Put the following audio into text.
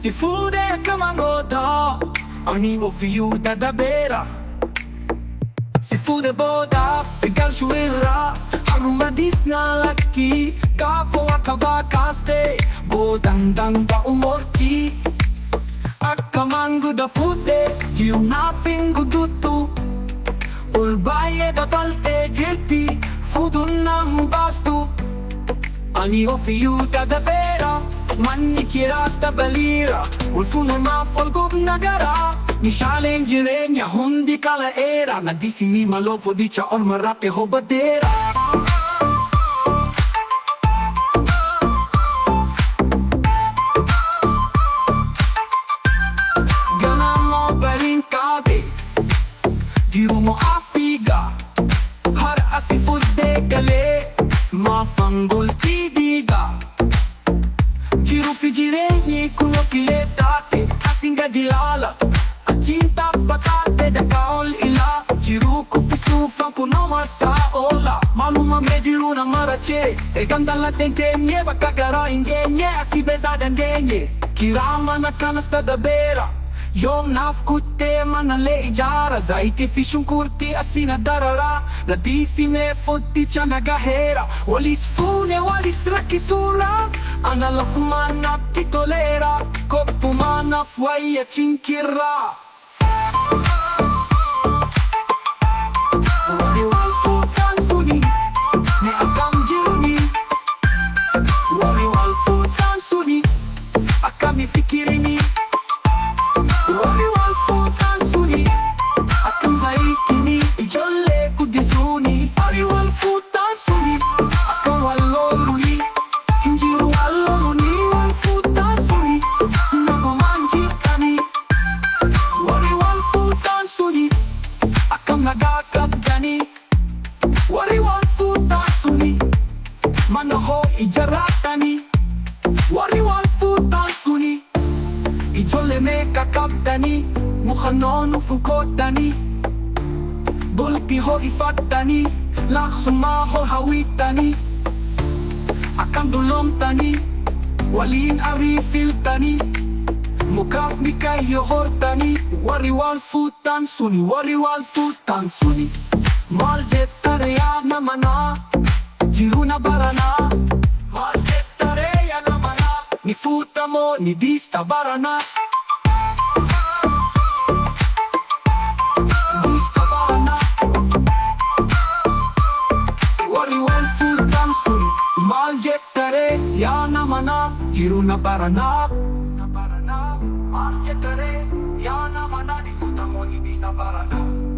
Si FUUDHI kamangoda Ani offiuta da bera Si FUUDHI boda Si galshuira Haruma disna laki Kafo akabakaste Bodang ba umorki Akamangu da FUUDHI Jiu napingu dutu Ulbaye da balte jetti Fudun bastu Ani offiuta da bera Manni kirasta balira Ulfuno ma folgub nagara Ni challenge regna hundi kala era Na disi mi malofo dicha orma rate ho badera Ganamo barinkade Dirumo afiga Har asi FUUDHI gale Ma fangol tidiga Giro figiregni kunoki le tate Asinga dilala Acinta patate da kaol ila Giro kufisu franco no masa ola Maluma me giro na marace E gandala tentenye bakagara ingenye Asi besada ngenye Kirama na kanasta da bera Yom nafkutte manale ijara Zaiti fishun kurti asina darara La disi me fotti cha nagahera Walis fune walis rakisura Ana la fumana titolera Koppu mana fuaya cinkirra Wali walfu tansuni Ne akam jiruni Wali walfu tansuni Akami fikirini Wali walfu tansuni Akam zaikini Ijolle kudisuni Wali walfu tansuni Akam walloluni Hinjiru walloluni Walfu tansuni Nago manjikani Wali walfu tansuni Akam nagakabdani Wali walfu tansuni Manoho ijaratani Wali walfu tansuni Ijolle me kakabdani Mukhanonu fukotani Bulki ho ifatani Lakhsuma ho hawitani Akam dulomtani Walin arifiltani Mukaf mikayo hortani Wari walfu tansuni Wari walfu tansuni Maljettare ya namana Jiruna barana Maljettare ya namana Ni futamo ni dista barana Dista barana Wari walfu tansuni Maljettare ya namana Jiruna barana Maljettare ya namana Ni futamo ni dista barana